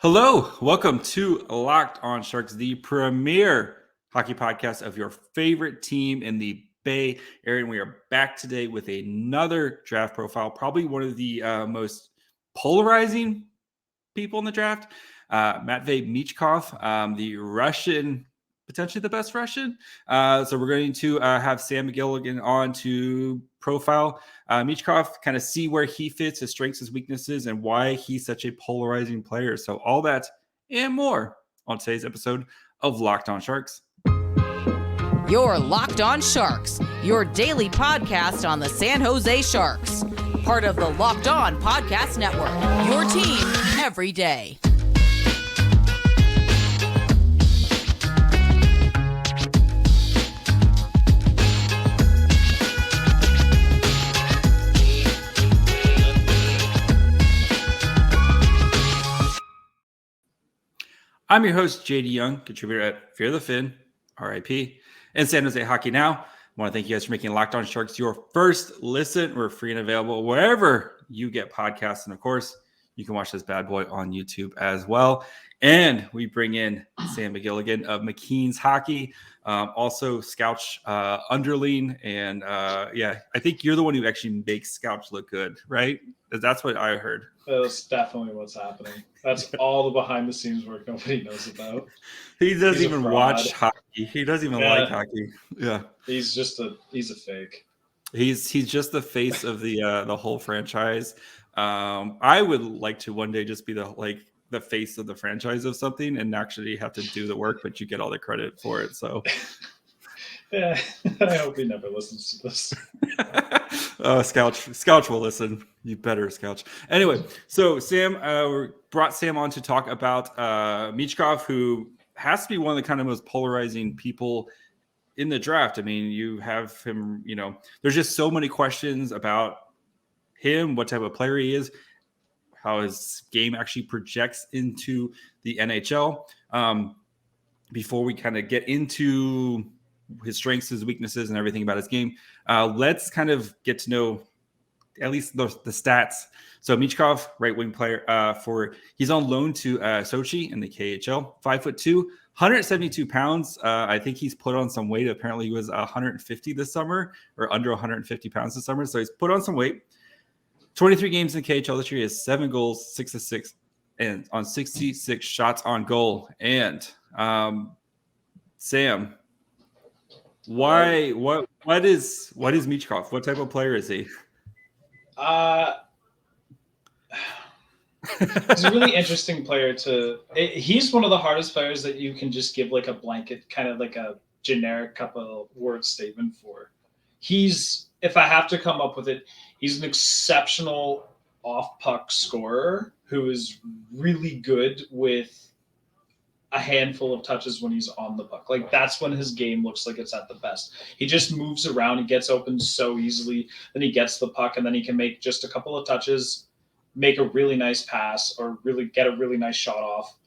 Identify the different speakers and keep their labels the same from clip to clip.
Speaker 1: Hello, welcome to Locked On Sharks, the premier hockey podcast of your favorite team in the Bay Area. And we are back today with another draft profile, probably one of the most polarizing people in the draft. Matvei Michkov, the Russian, potentially the best Russian. So we're going to have Sam McGilligan on to profile Michkov, kind of see where he fits, his strengths, his weaknesses, and why he's such a polarizing player. So all that and more on today's episode of Locked On Sharks.
Speaker 2: You're Locked On Sharks, your daily podcast on the San Jose Sharks. Part of the Locked On Podcast Network, your team every day.
Speaker 1: I'm your host, JD Young, contributor at Fear the Fin, RIP, and San Jose Hockey Now. I want to thank you guys for making Locked On Sharks your first listen. We're free and available wherever you get podcasts. And of course, you can watch this bad boy on YouTube as well. And we bring in Sam McGilligan of McKeen's Hockey, also Scouch underling. And I think you're the one who actually makes Scouch look good, right? That's what I heard.
Speaker 3: That's definitely what's happening. That's all the behind the scenes work nobody knows about.
Speaker 1: He doesn't even watch hockey. He doesn't even like hockey. Yeah.
Speaker 3: He's a fake.
Speaker 1: He's just the face of the whole franchise. I would like to one day just be the face of the franchise of something and actually have to do the work, but you get all the credit for it. So
Speaker 3: yeah, I hope he never listens to this.
Speaker 1: Scouch will listen. You better, Scouch. Anyway, so Sam, we brought Sam on to talk about Michkov, who has to be one of the kind of most polarizing people in the draft. I mean, you have him, there's just so many questions about him, what type of player he is, how his game actually projects into the NHL. Before we kind of get into his strengths, his weaknesses, and everything about his game, let's kind of get to know at least the stats. So Michkov, right wing player, he's on loan to Sochi in the KHL. 5'2", 172 pounds. I think he's put on some weight. Apparently, he was 150 this summer, or under 150 pounds this summer. So he's put on some weight. 23 games in KHL this year. He has 7 goals, 6 assists, and on 66 shots on goal. And Sam, what is Michkov? What type of player is he?
Speaker 3: He's a really interesting player he's one of the hardest players that you can just give like a blanket, kind of like a generic couple word statement for. If I have to come up with it, he's an exceptional off puck scorer who is really good with a handful of touches when he's on the puck. Like that's when his game looks like it's at the best. He just moves around. He gets open so easily. Then he gets the puck and then he can make just a couple of touches, make a really nice pass or really get a really nice shot off.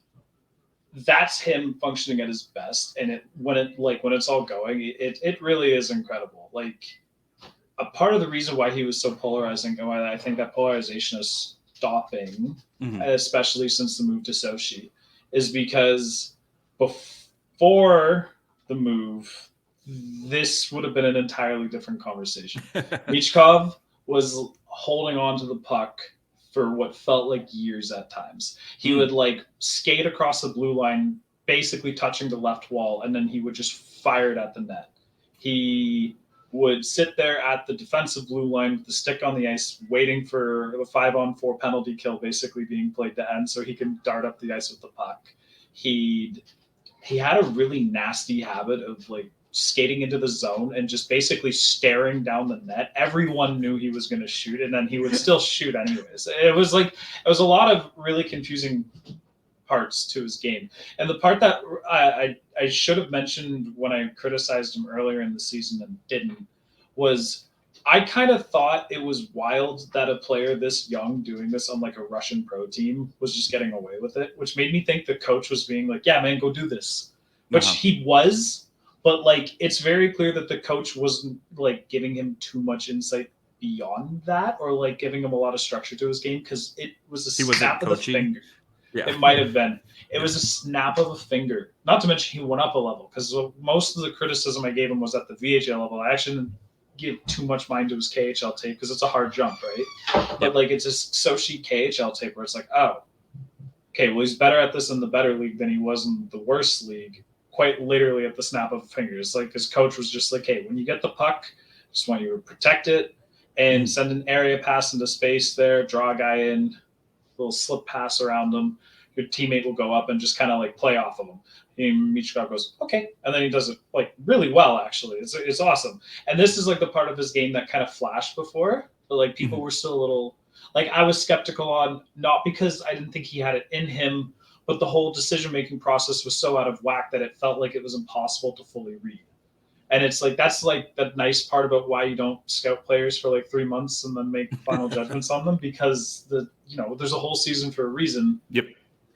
Speaker 3: That's him functioning at his best. And when it's all going, it really is incredible. Like a part of the reason why he was so polarizing and why I think that polarization is stopping, especially since the move to Sochi, is because before the move, this would have been an entirely different conversation. Michkov was holding on to the puck for what felt like years at times. He would skate across the blue line, basically touching the left wall, and then he would just fire it at the net. He would sit there at the defensive blue line with the stick on the ice, waiting for the 5-on-4 penalty kill basically being played to end so he can dart up the ice with the puck. He had a really nasty habit of skating into the zone and just basically staring down the net. Everyone knew he was going to shoot, and then he would still shoot anyways. It was a lot of really confusing parts to his game. And the part that I should have mentioned when I criticized him earlier in the season and didn't was I kind of thought it was wild that a player this young doing this on a Russian pro team was just getting away with it, which made me think the coach was being like, yeah, man, go do this, which he was. But it's very clear that the coach wasn't giving him too much insight beyond that, or giving him a lot of structure to his game, because it was a snap of the finger.
Speaker 1: Yeah.
Speaker 3: It might have been. It was a snap of a finger. Not to mention he went up a level, because most of the criticism I gave him was at the VHL level. I actually didn't give too much mind to his KHL tape because it's a hard jump, right? But like it's a Sochi KHL tape where it's like, oh, okay, well he's better at this in the better league than he was in the worst league. Quite literally at the snap of a finger. It's like his coach was just like, hey, when you get the puck, just want you to protect it and send an area pass into space there, draw a guy in, little slip pass around him. Your teammate will go up and just kind of like play off of him. And Michkov goes, okay. And then he does it like really well, actually. It's awesome. And this is like the part of his game that kind of flashed before, but like people were still a little, like I was skeptical on, not because I didn't think he had it in him, but the whole decision-making process was so out of whack that it felt like it was impossible to fully read. And it's like, that's like the nice part about why you don't scout players for like 3 months and then make final judgments on them, because there's a whole season for a reason.
Speaker 1: Yep.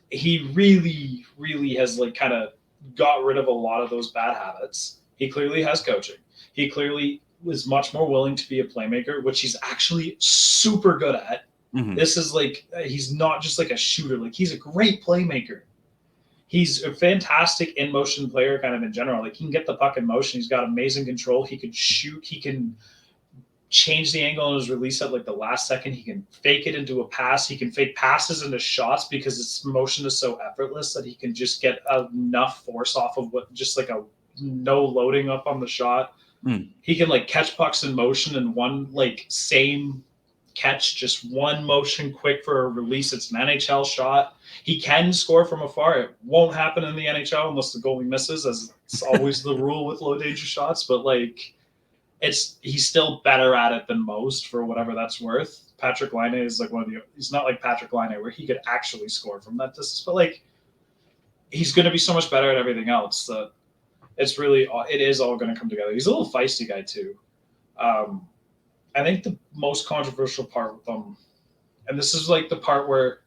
Speaker 3: He really, really has like kind of got rid of a lot of those bad habits. He clearly has coaching. He clearly was much more willing to be a playmaker, which he's actually super good at. This is like, he's not just like a shooter. Like he's a great playmaker. He's a fantastic in motion player kind of in general. Like he can get the puck in motion. He's got amazing control. He can shoot. He can change the angle on his release at like the last second. He can fake it into a pass. He can fake passes into shots because his motion is so effortless that he can just get enough force off of what just like a no loading up on the shot. He can like catch pucks in motion in one like same catch, just one motion quick for a release. It's an NHL shot. He can score from afar. It won't happen in the NHL unless the goalie misses, as it's always the rule with low danger shots. But like, he's still better at it than most, for whatever that's worth. Patrick Laine is like he's not like Patrick Laine where he could actually score from that distance, but like he's going to be so much better at everything else that it is all going to come together. He's a little feisty guy too. I think the most controversial part with him, and this is like the part where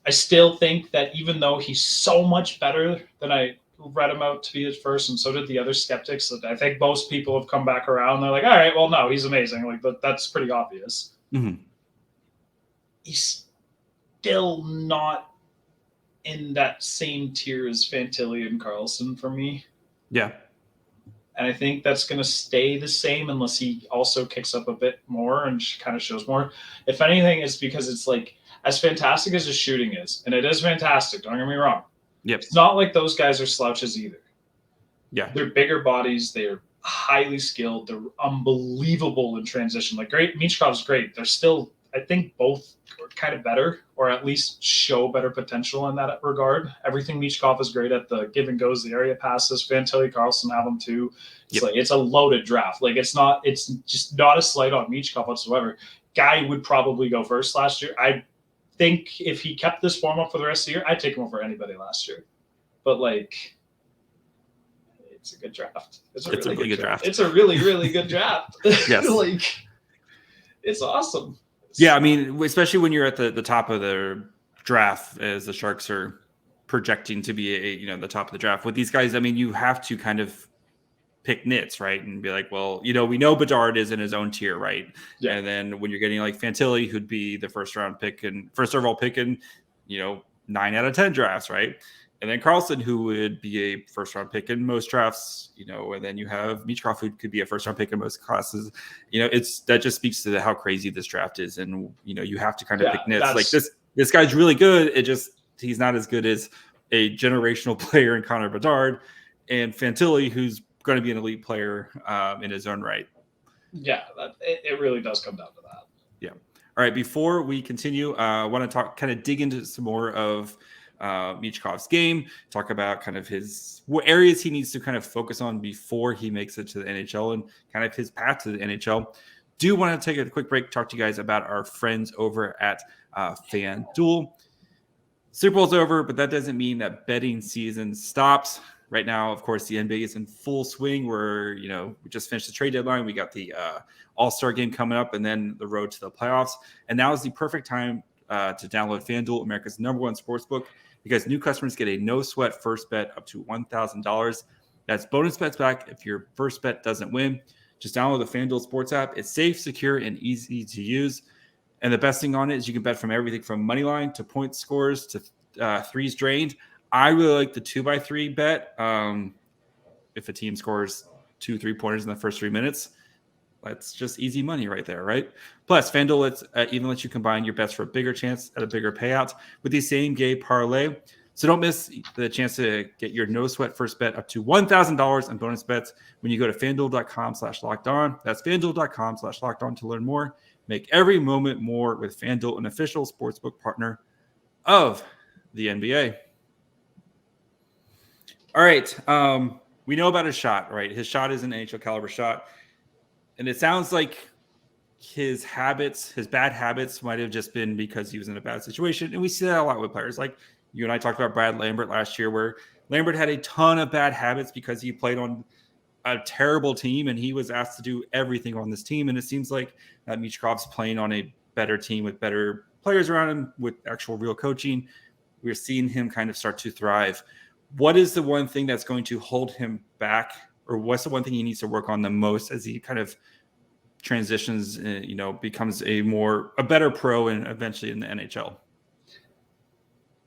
Speaker 3: I still think that even though he's so much better than I read him out to be at first, and so did the other skeptics, that I think most people have come back around. They're like, all right, well, no, he's amazing. Like, but that's pretty obvious. He's still not in that same tier as Fantilli and Carlson for me.
Speaker 1: Yeah.
Speaker 3: And I think that's going to stay the same unless he also kicks up a bit more and kind of shows more. If anything, it's because it's like, as fantastic as his shooting is, and it is fantastic, don't get me wrong.
Speaker 1: Yep.
Speaker 3: It's not like those guys are slouches either.
Speaker 1: Yeah.
Speaker 3: They're bigger bodies. They're highly skilled. They're unbelievable in transition. Like Michkov's great. They're still, I think both are kind of better, or at least show better potential in that regard. Everything Michkov is great at, the give and goes, the area passes. Fantilli, Carlson have them too. It's like, it's a loaded draft. Like it's just not a slight on Michkov whatsoever. Guy would probably go first last year. I think if he kept this form up for the rest of the year, I'd take him over anybody last year. But like, it's a good draft. It's a really good draft. It's a really, really good draft.
Speaker 1: Yes.
Speaker 3: Like, it's awesome.
Speaker 1: Yeah, I mean, especially when you're at the top of the draft, as the Sharks are projecting to be the top of the draft with these guys. I mean, you have to kind of pick nits, right? And be like, well, we know Bedard is in his own tier, right? Yeah. And then when you're getting like Fantilli, who'd be the first overall pick in 9 out of 10 drafts, right? And then Carlson, who would be a first round pick in most drafts, and then you have Michkov, who could be a first round pick in most classes. That just speaks to how crazy this draft is. And, you have to kind of pick nits. Like this guy's really good. He's not as good as a generational player in Connor Bedard and Fantilli, who's going to be an elite player in his own right.
Speaker 3: Yeah, it really does come down to that.
Speaker 1: Yeah. All right. Before we continue, I want to kind of dig into some more of Michkov's game, talk about kind of what areas he needs to kind of focus on before he makes it to the NHL and kind of his path to the NHL. Do want to take a quick break, talk to you guys about our friends over at FanDuel. Super Bowl's over, but that doesn't mean that betting season stops. Right now, of course, the NBA is in full swing. We're, we just finished the trade deadline. We got the All-Star game coming up and then the road to the playoffs. And now is the perfect time to download FanDuel, America's #1 sportsbook, because new customers get a no-sweat first bet up to $1,000. That's bonus bets back if your first bet doesn't win. Just download the FanDuel Sports app. It's safe, secure, and easy to use. And the best thing on it is you can bet from everything from money line to point scores to threes drained. I really like the 2x3 bet. If a team scores 2 3-pointers in the first 3 minutes, that's just easy money right there, right? Plus, FanDuel even lets you combine your bets for a bigger chance at a bigger payout with the same game parlay. So don't miss the chance to get your no-sweat first bet up to $1,000 on bonus bets when you go to FanDuel.com/lockedon. That's FanDuel.com/lockedon to learn more. Make every moment more with FanDuel, an official sportsbook partner of the NBA. All right. We know about his shot, right? His shot is an NHL caliber shot. And it sounds like his bad habits might have just been because he was in a bad situation. And we see that a lot with players. Like you and I talked about Brad Lambert last year, where Lambert had a ton of bad habits because he played on a terrible team and he was asked to do everything on this team. And it seems like Michkov's playing on a better team with better players around him with actual real coaching. We're seeing him kind of start to thrive. What is the one thing that's going to hold him back, or what's the one thing he needs to work on the most as he kind of transitions, becomes a better pro and eventually in the NHL?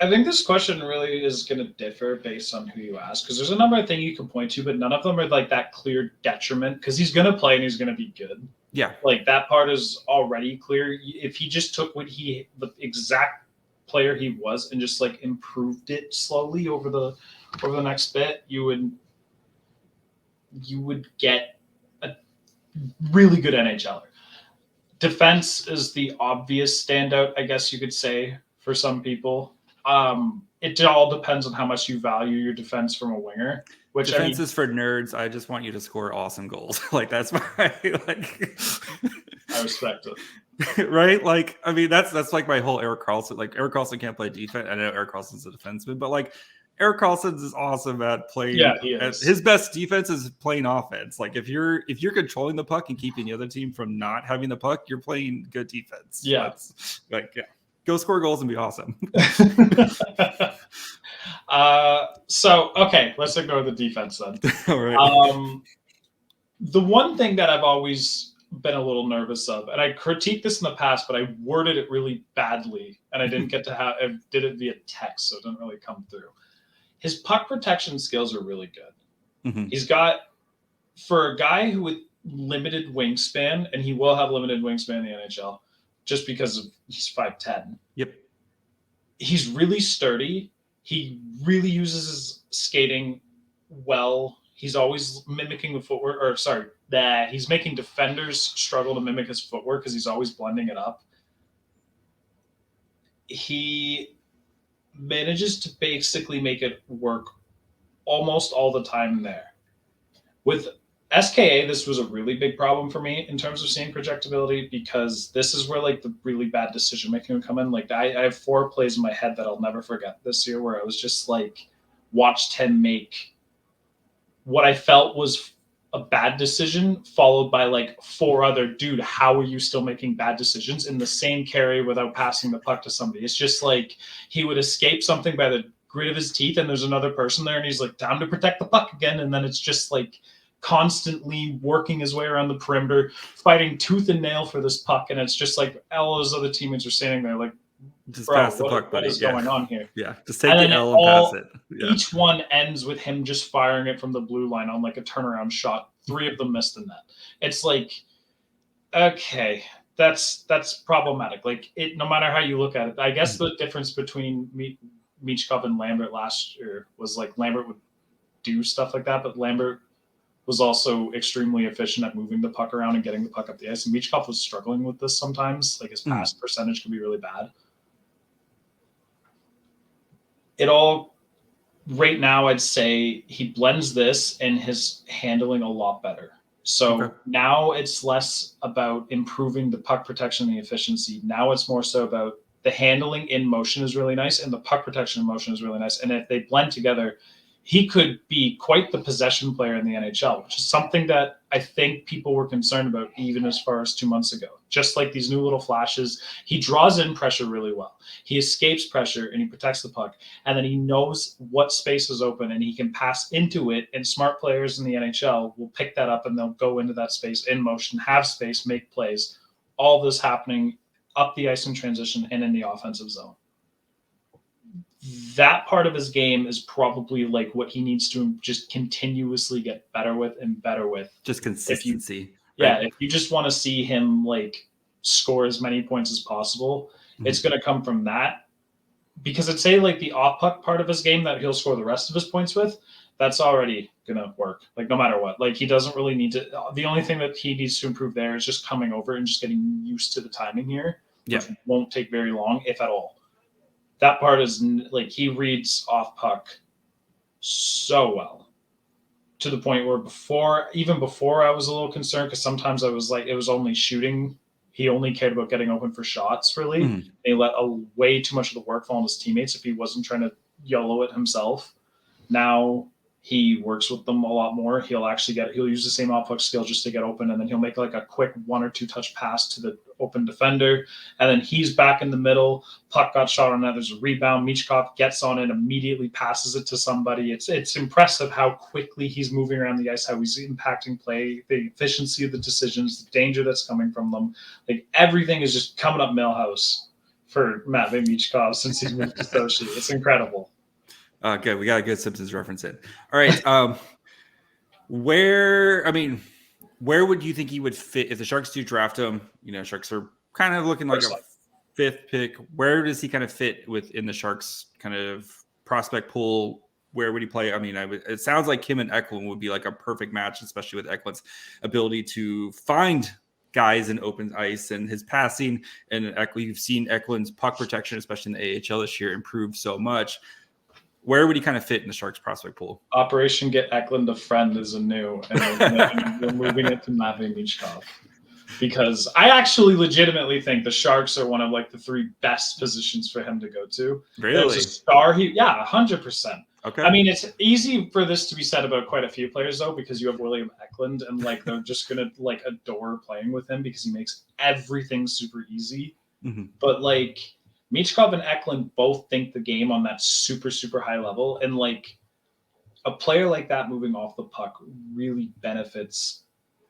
Speaker 3: I think this question really is going to differ based on who you ask, because there's a number of things you can point to, but none of them are like that clear detriment, because he's going to play and he's going to be good.
Speaker 1: Yeah.
Speaker 3: Like that part is already clear. If he just took the exact player he was and just like improved it slowly over the next bit, you would get a really good NHLer. Defense is the obvious standout, I guess you could say, for some people. It all depends on how much you value your defense from a winger. Which
Speaker 1: defense is for nerds. I just want you to score awesome goals. Like that's my like.
Speaker 3: I respect it.
Speaker 1: Right? Like, I mean, that's like my whole Erik Karlsson. Like Erik Karlsson can't play defense. I know Erik Karlsson's a defenseman, but like Erik Karlsson is awesome at playing.
Speaker 3: Yeah, he is.
Speaker 1: His best defense is playing offense. Like if you're controlling the puck and keeping the other team from not having the puck, you're playing good defense.
Speaker 3: Yeah.
Speaker 1: That's like, yeah. Go score goals and be awesome.
Speaker 3: Okay, let's ignore the defense then.
Speaker 1: All right.
Speaker 3: The one thing that I've always been a little nervous of, and I critiqued this in the past, but I worded it really badly, and I didn't get to I did it via text, so it didn't really come through. His puck protection skills are really good.
Speaker 1: Mm-hmm.
Speaker 3: He's got, for a guy who with limited wingspan, and he will have limited wingspan in the NHL, just because he's 5'10".
Speaker 1: Yep.
Speaker 3: He's really sturdy. He really uses his skating well. He's always mimicking the footwork, he's making defenders struggle to mimic his footwork because he's always blending it up. He manages to basically make it work almost all the time there. With SKA, this was a really big problem for me in terms of seeing projectability, because this is where like the really bad decision making would come in. Like I have 4 plays in my head that I'll never forget this year, where I was just like watched him make what I felt was a bad decision, followed by like 4 other, dude, how are you still making bad decisions in the same carry without passing the puck to somebody? It's just like he would escape something by the grit of his teeth, and there's another person there, and he's like, time to protect the puck again. And then it's just like constantly working his way around the perimeter, fighting tooth and nail for this puck. And it's just like all those other teammates are standing there like,
Speaker 1: just
Speaker 3: bro,
Speaker 1: pass the puck, buddy.
Speaker 3: What is going on here?
Speaker 1: Yeah, just take the L and pass it. Yeah.
Speaker 3: Each one ends with him just firing it from the blue line on like a turnaround shot. 3 of them missed the net. It's like, okay, that's problematic. Like it, no matter how you look at it. I guess the difference between Michkov and Lambert last year was like Lambert would do stuff like that, but Lambert was also extremely efficient at moving the puck around and getting the puck up the ice. And Michkov was struggling with this sometimes. Like his pass percentage can be really bad. It all, right now, I'd say he blends this and his handling a lot better. So now it's less about improving the puck protection and the efficiency. Now it's more so about the handling in motion is really nice and the puck protection in motion is really nice. And if they blend together, he could be quite the possession player in the NHL, which is something that I think people were concerned about even as far as 2 months ago. Just like these new little flashes, he draws in pressure really well. He escapes pressure and he protects the puck. And then he knows what space is open and he can pass into it. And smart players in the NHL will pick that up and they'll go into that space in motion, have space, make plays. All this happening up the ice in transition and in the offensive zone. that part of his game is probably like what he needs to just continuously get better with and better with.
Speaker 1: Just consistency.
Speaker 3: If you just want to see him like score as many points as possible, it's going to come from that. Because I'd say like the off puck part of his game that he'll score the rest of his points with, that's already going to work. Like no matter what, like he doesn't really need to, the only thing that he needs to improve there is just coming over and just getting used to the timing here, which won't take very long, if at all. That part is like he reads off puck so well to the point where even before I was a little concerned because sometimes I was like, it was only shooting. He only cared about getting open for shots, really. He let way too much of the work fall on his teammates if he wasn't trying to YOLO it himself. Now he works with them a lot more. He'll use the same off puck skill just to get open, and then he'll make like a quick 1 or 2 touch pass to the open defender, and then he's back in the middle. Puck got shot on that. There's a rebound. Michkov gets on it, immediately passes it to somebody. It's impressive how quickly he's moving around the ice, how he's impacting play, the efficiency of the decisions, the danger that's coming from them. Like everything is just coming up Millhouse for Matvei Michkov since he's moved to Sochi. It's incredible.
Speaker 1: Good. We got a good Simpsons reference in. All right. Where would you think he would fit if the Sharks do draft him? You know, Sharks are kind of looking like a 5th pick. Where does he kind of fit within the Sharks kind of prospect pool? Where would he play? I mean, it sounds like him and Eklund would be like a perfect match, especially with Eklund's ability to find guys in open ice and his passing. And you've seen Eklund's puck protection, especially in the AHL this year, improve so much. Where would he kind of fit in the Sharks prospect pool?
Speaker 3: Operation Get Eklund a Friend is a new, and we're moving it to Matvei Michkov. Because I actually legitimately think the Sharks are one of like the 3 best positions for him to go to.
Speaker 1: Really?
Speaker 3: There's a star. 100%.
Speaker 1: Okay.
Speaker 3: I mean, it's easy for this to be said about quite a few players though, because you have William Eklund and like they're just gonna like adore playing with him because he makes everything super easy. But like Michkov and Eklund both think the game on that super, super high level. And like a player like that moving off the puck really benefits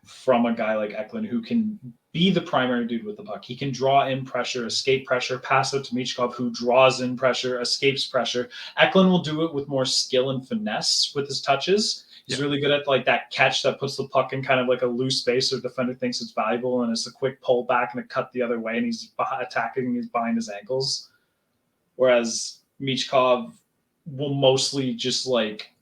Speaker 3: from a guy like Eklund who can be the primary dude with the puck. He can draw in pressure, escape pressure, pass it to Michkov, who draws in pressure, escapes pressure. Eklund will do it with more skill and finesse with his touches. He's really good at like that catch that puts the puck in kind of like a loose space so the defender thinks it's valuable and it's a quick pull back and a cut the other way and he's attacking, he's behind his ankles. Whereas Michkov will mostly just like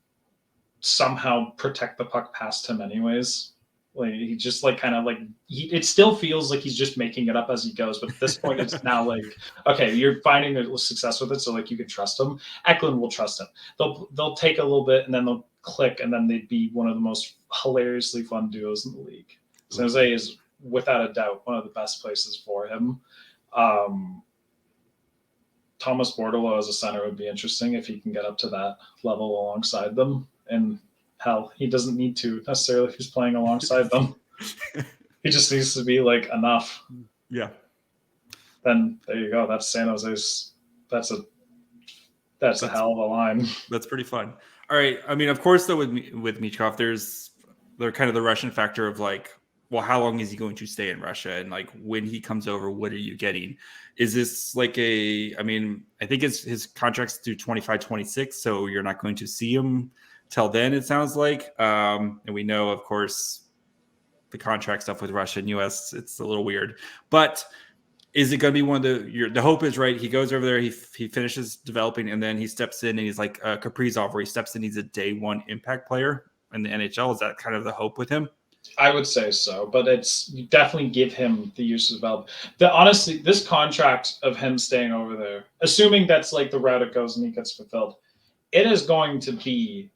Speaker 3: somehow protect the puck past him anyways. Like he just like kind of like it still feels like he's just making it up as he goes, but at this point it's now like, okay, you're finding a success with it, so like you can trust him. Eklund will trust him. They'll take a little bit and then they'll click, and then they'd be one of the most hilariously fun duos in the league. San Jose is without a doubt one of the best places for him. Thomas Bordeleau as a center would be interesting if he can get up to that level alongside them. And hell, he doesn't need to necessarily if he's playing alongside them. He just needs to be like enough.
Speaker 1: Yeah.
Speaker 3: Then there you go. That's San Jose's. That's a hell of a line.
Speaker 1: That's pretty fun. All right. I mean, of course, though, with Michkov, there's kind of the Russian factor of like, well, how long is he going to stay in Russia? And like when he comes over, what are you getting? Is this like I think his contract's through 25-26, so you're not going to see him till then, it sounds like. And we know, of course, the contract stuff with Russia and US, it's a little weird. But is it going to be one of the hope is right? He goes over there, he finishes developing, and then he steps in and he's like Kaprizov, where he steps in, he's a day one impact player in the NHL. Is that kind of the hope with him?
Speaker 3: I would say so, but you definitely give him the use of development. Honestly, this contract of him staying over there, assuming that's like the route it goes and he gets fulfilled, it is going to be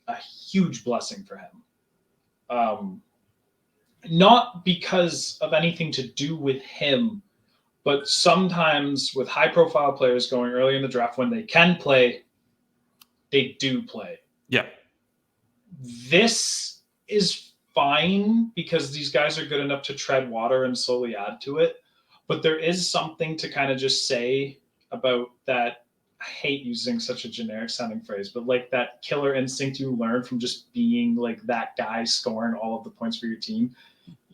Speaker 3: a huge blessing for him. Not because of anything to do with him, but sometimes with high-profile players going early in the draft, when they can play, they do play.
Speaker 1: Yeah.
Speaker 3: This is fine because these guys are good enough to tread water and slowly add to it. But there is something to kind of just say about that. I hate using such a generic sounding phrase, but like that killer instinct you learn from just being like that guy scoring all of the points for your team.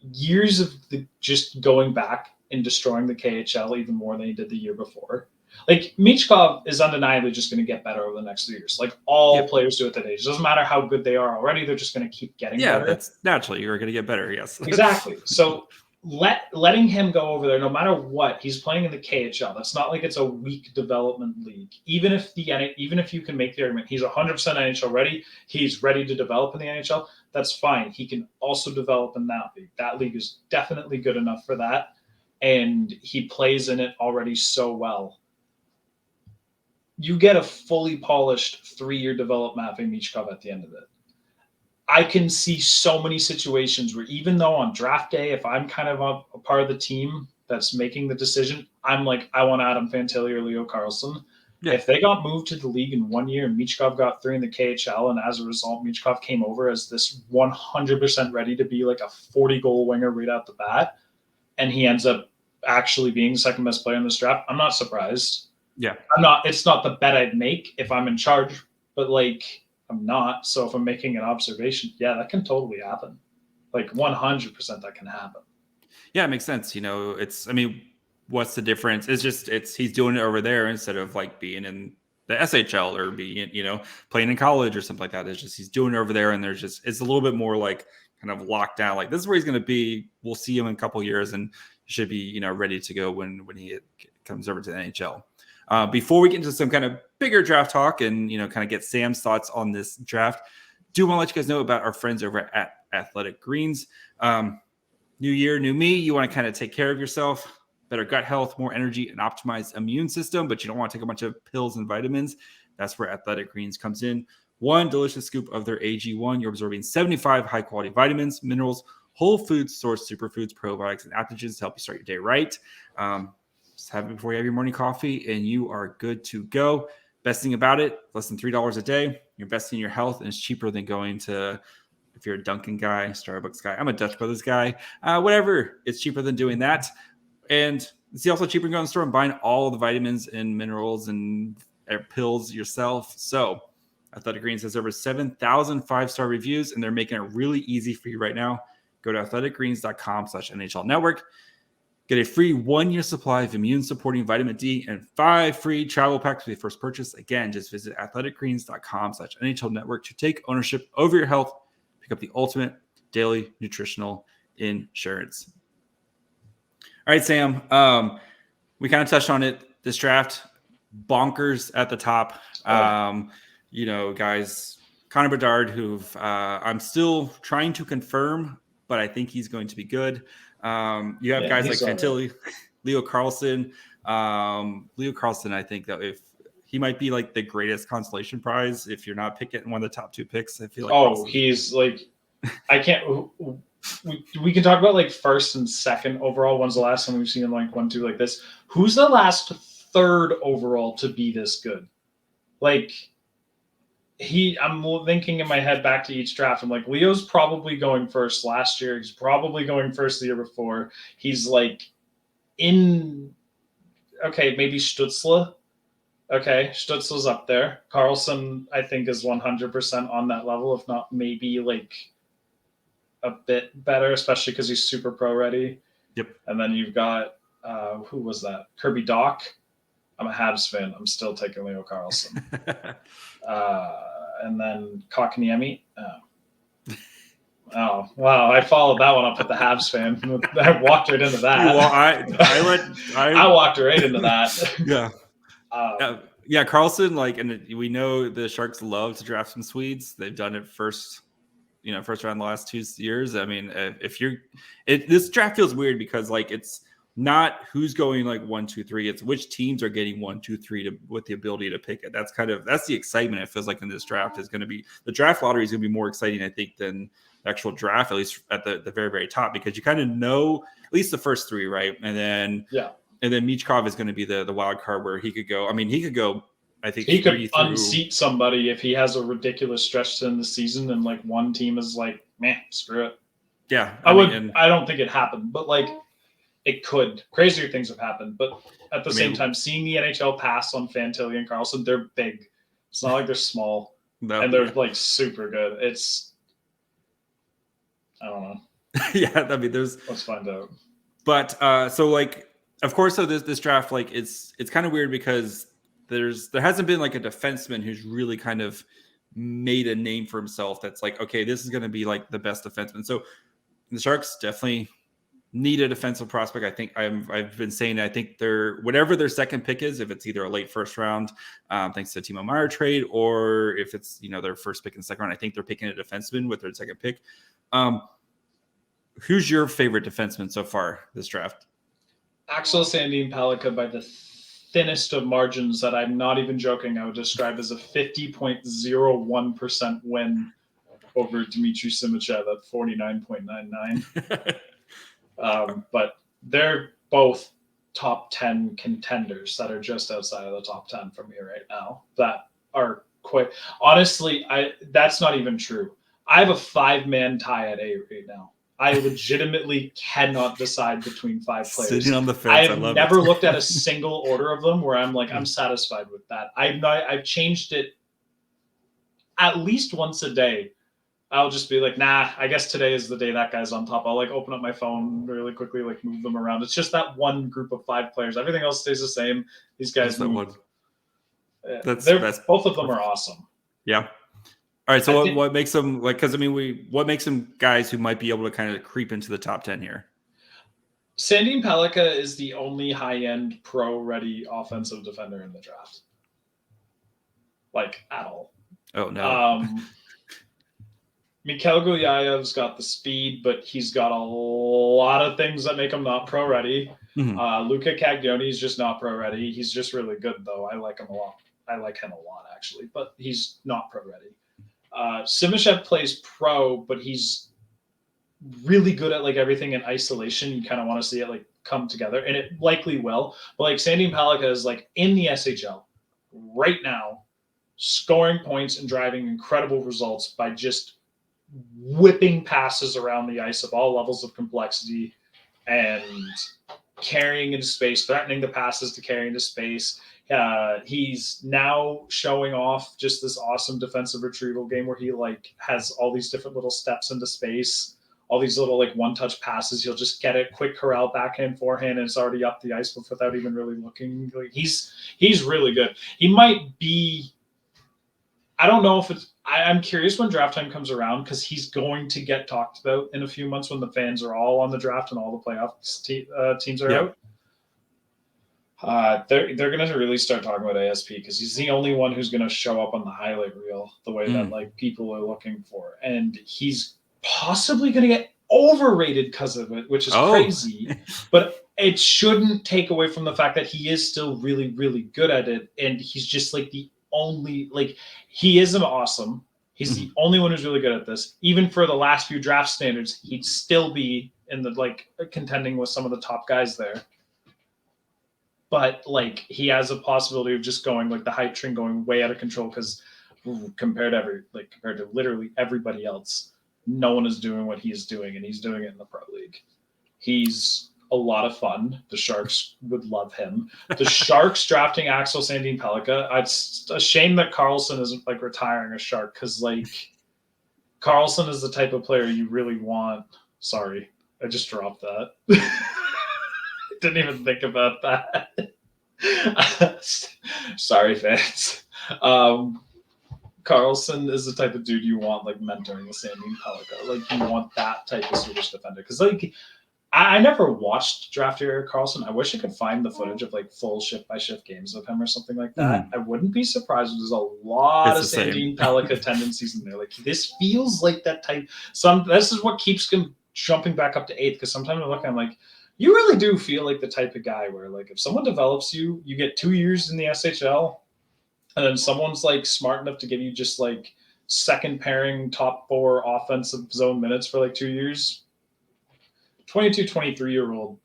Speaker 3: Years of just going back and destroying the KHL even more than he did the year before. Like Michkov is undeniably just going to get better over the next 3 years. Like all players do at that age. It doesn't matter how good they are already. They're just going to keep getting better.
Speaker 1: That's naturally you're going to get better. Yes,
Speaker 3: exactly. So letting him go over there, no matter what, he's playing in the KHL. That's not like it's a weak development league. Even if you can make the argument he's 100% NHL ready, he's ready to develop in the NHL. That's fine. He can also develop in that league. That league is definitely good enough for that, and he plays in it already so well. You get a fully polished 3-year development Matvei Michkov at the end of it. I can see so many situations where even though on draft day, if I'm kind of a part of the team that's making the decision, I'm like, I want Adam Fantilli or Leo Carlsson. Yeah. If they got moved to the league in 1 year and Michkov got 3 in the KHL, and as a result, Michkov came over as this 100% ready to be like a 40-goal winger right out the bat, and he ends up actually being the second best player in this draft, I'm not surprised.
Speaker 1: Yeah.
Speaker 3: It's not the bet I'd make if I'm in charge, but like I'm not. So if I'm making an observation, yeah, that can totally happen. Like 100% that can happen.
Speaker 1: Yeah, it makes sense. What's the difference? He's doing it over there instead of like being in the SHL or being, playing in college or something like that. It's just, he's doing it over there, and it's a little bit more like kind of locked down. Like this is where he's going to be. We'll see him in a couple of years, and he should be, ready to go when he comes over to the NHL. Before we get into some kind of bigger draft talk and, kind of get Sam's thoughts on this draft, do want to let you guys know about our friends over at Athletic Greens. New year, new me. You want to kind of take care of yourself, better gut health, more energy, and optimized immune system, but you don't want to take a bunch of pills and vitamins. That's where Athletic Greens comes in. One delicious scoop of their AG1. You're absorbing 75 high-quality vitamins, minerals, whole foods, source superfoods, probiotics, and adaptogens to help you start your day right. Just have it before you have your morning coffee, and you are good to go. Best thing about it, less than $3 a day. You're investing in your health, and it's cheaper than going to, if you're a Dunkin' guy, Starbucks guy. I'm a Dutch Brothers guy. Whatever. It's cheaper than doing that. And it's also cheaper than going to the store and buying all the vitamins and minerals and pills yourself. So Athletic Greens has over 7,000 5-star reviews, and they're making it really easy for you right now. Go to athleticgreens.com/NHL Network. Get a free 1-year supply of immune-supporting vitamin D and 5 free travel packs with your first purchase. Again, just visit athleticgreens.com/NHL Network to take ownership over your health. Pick up the ultimate daily nutritional insurance. All right, Sam. We kind of touched on it. This draft, bonkers at the top. Guys, Connor Bedard, who I'm still trying to confirm, but I think he's going to be good. You have guys like Fantilli, Leo Carlsson. Leo Carlsson, I think that if he might be like the greatest consolation prize if you're not picking one of the top 2 picks. I feel like.
Speaker 3: Oh, he's like, I can't. We can talk about like first and second overall. When's the last time we've seen him like 1, 2 like this? Who's the last 3rd overall to be this good? Like I'm thinking in my head back to each draft. I'm like, Leo's probably going first last year. He's probably going first the year before. He's like maybe Stützle. Okay, Stützle's up there. Carlsson, I think, is 100% on that level, if not maybe like a bit better, especially because he's super pro ready.
Speaker 1: Yep.
Speaker 3: And then you've got who was that? Kirby Doc. I'm a Habs fan. I'm still taking Leo Carlsson. And then Kotkaniemi. Oh, wow. I followed that one up with the Habs fan. I walked right into that.
Speaker 1: Well,
Speaker 3: I walked right into that.
Speaker 1: Yeah. Carlsson, and we know the Sharks love to draft some Swedes. They've done it first round the last 2 years. I mean, this draft feels weird because it's not who's going 1, 2, 3. It's which teams are getting 1, 2, 3 with the ability to pick it. That's the excitement. It feels like in this draft is going to be the draft lottery is going to be more exciting, I think, than the actual draft, at least at the very, very top, because you kind of know at least the first 3, right? And then Michkov is going to be the wild card where he could go. I mean, he could go. I think
Speaker 3: he could unseat somebody if he has a ridiculous stretch in the season and one team is like, man, screw it.
Speaker 1: Yeah,
Speaker 3: I don't think it happened, but it could. Crazier things have happened, but at the same time, seeing the NHL pass on Fantilli and Carlsson, they're big. It's not like they're small, and they're super good. I don't know.
Speaker 1: Yeah, I mean, let's
Speaker 3: find out.
Speaker 1: But of course, so this draft, like it's kind of weird because there hasn't been like a defenseman who's really kind of made a name for himself. That's like, okay, this is going to be like the best defenseman. So the Sharks definitely need a defensive prospect. I think I've been saying, I think whatever their second pick is, if it's either a late first round, thanks to Timo Meier trade, or if it's, their first pick in the second round, I think they're picking a defenseman with their second pick. Who's your favorite defenseman so far this draft?
Speaker 3: Axel Sandin Pellikka by the thinnest of margins that I'm not even joking. I would describe as a 50.01% win over Dmitry Simachev at 49.99. But they're both top 10 contenders that are just outside of the top 10 for me right now. That are quite honestly, that's not even true. I have a 5-man tie at A right now. I legitimately cannot decide between 5 players.
Speaker 1: Sitting on the fence,
Speaker 3: I have never looked at a single order of them where I'm like, I'm satisfied with that. I've changed it at least once a day. I'll just be like, nah, I guess today is the day that guy's on top. I'll like open up my phone really quickly, like move them around. It's just that one group of 5 players. Everything else stays the same. These guys move. Both of them are awesome.
Speaker 1: Yeah. All right. So what makes them like? Because what makes them guys who might be able to kind of creep into the top 10 here?
Speaker 3: Sandin Pellikka is the only high-end pro-ready offensive defender in the draft. Like at all.
Speaker 1: Oh no.
Speaker 3: Mikhail Gulyaev's got the speed, but he's got a lot of things that make him not pro-ready. Mm-hmm. Luca Caglioni's just not pro-ready. He's just really good, though. I like him a lot. Actually, but he's not pro-ready. Simashev plays pro, but he's really good at like everything in isolation. You kind of want to see it like come together, and it likely will. But like Sandin Pellikka is like in the SHL right now, scoring points and driving incredible results by just whipping passes around the ice of all levels of complexity and carrying into space, threatening the passes to carry into space. He's now showing off just this awesome defensive retrieval game where he like has all these different little steps into space, all these little like one-touch passes. He'll just get it, quick corral, backhand, forehand, and it's already up the ice without even really looking. Like he's really good. He might be. I don't know if it's. I'm curious when draft time comes around because he's going to get talked about in a few months when the fans are all on the draft and all the playoff teams are out. They're going to really start talking about ASP because he's the only one who's going to show up on the highlight reel the way that like people are looking for, and he's possibly going to get overrated because of it, which is crazy. But it shouldn't take away from the fact that he is still really, really good at it, and he's just like the only like he is awesome. He's the only one who's really good at this. Even for the last few draft standards, he'd still be in the like contending with some of the top guys there. But like he has a possibility of just going like the hype train going way out of control because compared to literally everybody else, no one is doing what he's doing, and he's doing it in the pro league. He's a lot of fun. The Sharks would love him. The Sharks drafting Axel Sandin Pellikka. It's a shame that Carlson isn't like retiring a Shark because like Carlson is the type of player you really want. Sorry, I just dropped that. Didn't even think about that. Sorry, fans. Carlson is the type of dude you want like mentoring the Sandin Pellikka. Like you want that type of Swedish defender because like I never watched draft Erik Karlsson. I wish I could find the footage of like full shift by shift games of him or something like that. I wouldn't be surprised if there's a lot of Sandin Pellikka tendencies in there. Like this feels like that type. This is what keeps him jumping back up to 8th because sometimes I look, I'm like, you really do feel like the type of guy where like if someone develops you, you get 2 years in the SHL, and then someone's like smart enough to give you just like second pairing top 4 offensive zone minutes for like 2 years. 22, 23-year-old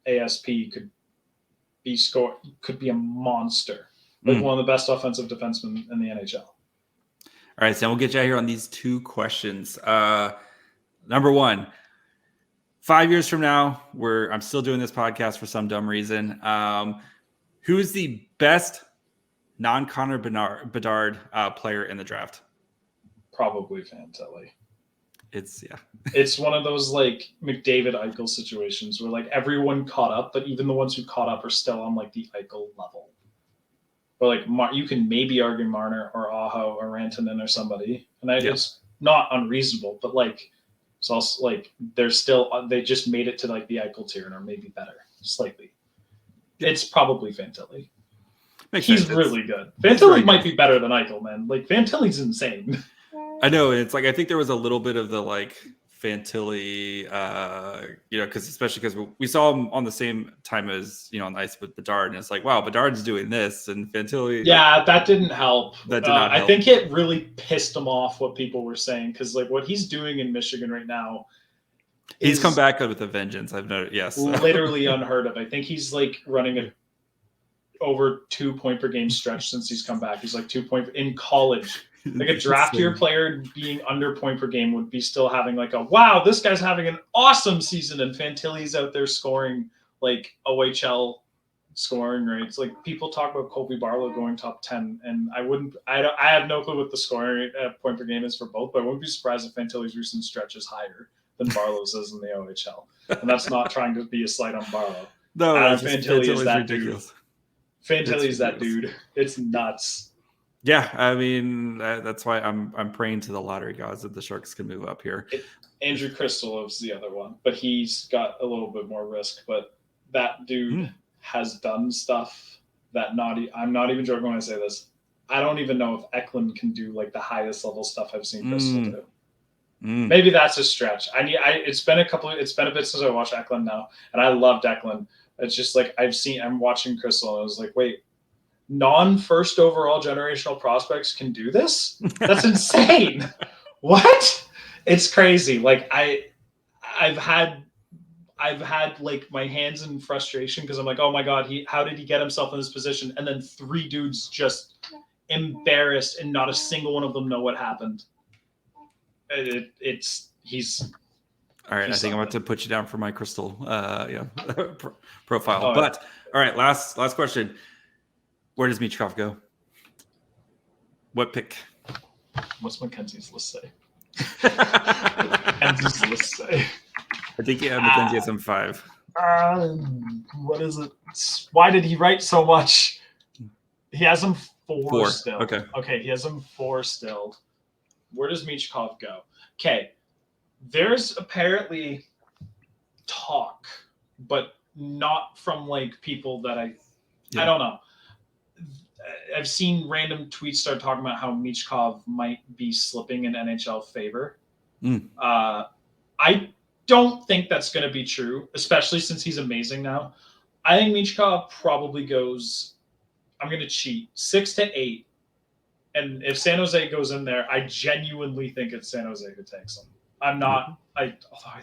Speaker 3: ASP could be a monster. Like one of the best offensive defensemen in the NHL.
Speaker 1: All right, Sam, we'll get you out here on these 2 questions. Number 1, 5 years from now, I'm still doing this podcast for some dumb reason. Who's the best non-Connor Bedard player in the draft?
Speaker 3: Probably Fantilli. It's one of those like McDavid Eichel situations where like everyone caught up, but even the ones who caught up are still on like the Eichel level. Or like you can maybe argue Marner or Aho or Rantanen or somebody, and it's not unreasonable, but like it's also like they just made it to like the Eichel tier and are maybe better slightly. It's probably Fantilli. He's really good. Fantilli might be better than Eichel, man. Like Fantilli's insane.
Speaker 1: I know. It's like I think there was a little bit of the like Fantilli, especially because we saw him on the same time as on the ice with Bedard, and it's like, wow, Bedard's doing this, and Fantilli.
Speaker 3: Yeah, that didn't help.
Speaker 1: That did not help.
Speaker 3: I think it really pissed him off what people were saying because like what he's doing in Michigan right now.
Speaker 1: He's come back with a vengeance. I've noticed. Yes,
Speaker 3: literally unheard of. I think he's like running a over 2 point per game stretch since he's come back. He's like 2 point in college. Like a draft year player being under point per game would be still having like a wow, this guy's having an awesome season, and Fantilli's out there scoring like OHL scoring rates. Like people talk about Colby Barlow going top 10, and I have no clue what the scoring point per game is for both, but I wouldn't be surprised if Fantilli's recent stretch is higher than Barlow's is in the OHL. And that's not trying to be a slight on Barlow.
Speaker 1: No,
Speaker 3: Fantilli is that
Speaker 1: ridiculous.
Speaker 3: Dude. Fantilli's that dude. It's nuts.
Speaker 1: Yeah, I mean that's why I'm praying to the lottery gods that the Sharks can move up here.
Speaker 3: Andrew Kristolov's the other one, but he's got a little bit more risk. But that dude has done stuff that I'm not even joking when I say this. I don't even know if Eklund can do like the highest level stuff I've seen Crystal do. Maybe that's a stretch. It's been a bit since I watched Eklund now, and I loved Eklund. It's just like I'm watching Crystal, and I was like, wait. Non-first overall generational prospects can do this? That's insane. What? It's crazy. Like I've had like my hands in frustration because I'm like, oh my God, how did he get himself in this position? And then 3 dudes just embarrassed and not a single one of them know what happened. He's
Speaker 1: all right. I think I'm about to put you down for my Crystal profile.
Speaker 3: Oh,
Speaker 1: but all right, last question. Where does Michkov go? What pick?
Speaker 3: What's Mackenzie's list say? Mackenzie's list say?
Speaker 1: I think Mackenzie has some 5.
Speaker 3: What is it? Why did he write so much? He has him 4 still. Okay, he has him 4 still. Where does Michkov go? Okay, there's apparently talk, but not from like people that I don't know. I've seen random tweets start talking about how Michkov might be slipping in NHL favor. I don't think that's going to be true, especially since he's amazing now. I think Michkov probably goes, I'm going to cheat, 6 to 8. And if San Jose goes in there, I genuinely think it's San Jose who takes him. Although I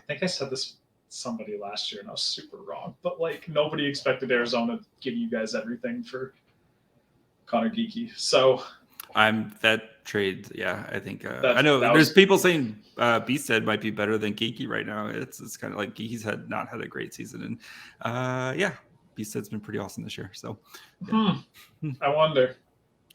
Speaker 3: think I said this to somebody last year and I was super wrong, but like nobody expected Arizona to give you guys everything for Connor Geekie. So
Speaker 1: that trade. Yeah, I think I know there's people saying Beasthead might be better than Geekie right now. It's kind of like Geekie's not had a great season, and Beasthead's been pretty awesome this year. So
Speaker 3: I wonder.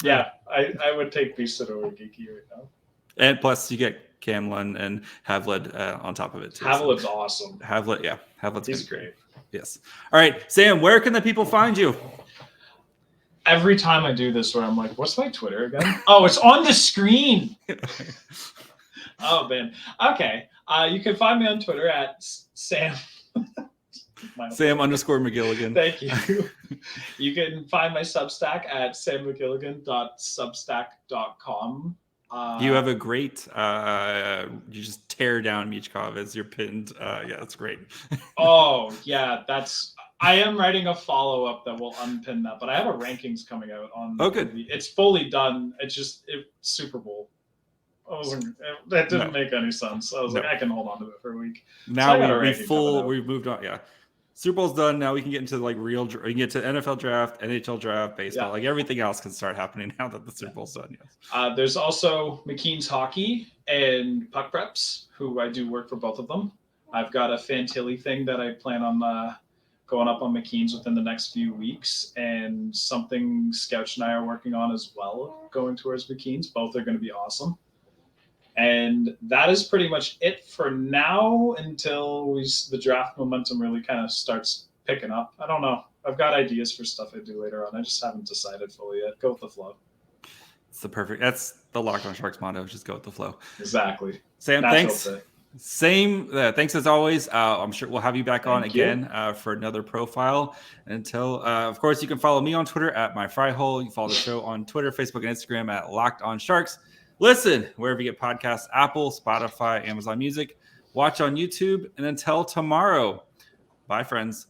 Speaker 3: Yeah, I would take Beasthead over Geekie right now.
Speaker 1: And plus you get Camlin and Havled on top of it too.
Speaker 3: Havled's awesome.
Speaker 1: Havled's great. Yes. All right, Sam, where can the people find you?
Speaker 3: Every time I do this where I'm like, what's my Twitter again? Oh, it's on the screen. Oh, man. Okay. You can find me on Twitter at Sam.
Speaker 1: Sam_McGilligan.
Speaker 3: Thank you. You can find my Substack at sammcgilligan.substack.com.
Speaker 1: You have a great, you just tear down Michkov as your pinned. Yeah, that's great.
Speaker 3: Oh, yeah. I am writing a follow-up that will unpin that, but I have a rankings coming out on.
Speaker 1: Oh, good.
Speaker 3: It's fully done. It's just Super Bowl. That didn't make any sense. I was like, I can hold on to it for a week.
Speaker 1: Now we've moved on. Yeah. Super Bowl's done. Now we can get into like we can get to NFL draft, NHL draft, baseball, like everything else can start happening now that the Super Bowl's done. Yes.
Speaker 3: There's also McKeen's Hockey and Puck Preps, who I do work for both of them. I've got a Fantilli thing that I plan on going up on McKeen's within the next few weeks, and something Scouch and I are working on as well, going towards McKeen's. Both are going to be awesome. And that is pretty much it for now until the draft momentum really kind of starts picking up. I don't know. I've got ideas for stuff I do later on. I just haven't decided fully yet. Go with the flow.
Speaker 1: That's the Locked On Sharks motto. Just go with the flow.
Speaker 3: Exactly.
Speaker 1: Sam,
Speaker 3: Natural
Speaker 1: thanks.
Speaker 3: fit.
Speaker 1: Same. Thanks as always. I'm sure we'll have you back on
Speaker 3: Thank you.
Speaker 1: again for another profile. Until, of course, you can follow me on Twitter at MyFryHole. You can follow the show on Twitter, Facebook, and Instagram at Locked On Sharks. Listen wherever you get podcasts: Apple, Spotify, Amazon Music. Watch on YouTube. And until tomorrow, bye, friends.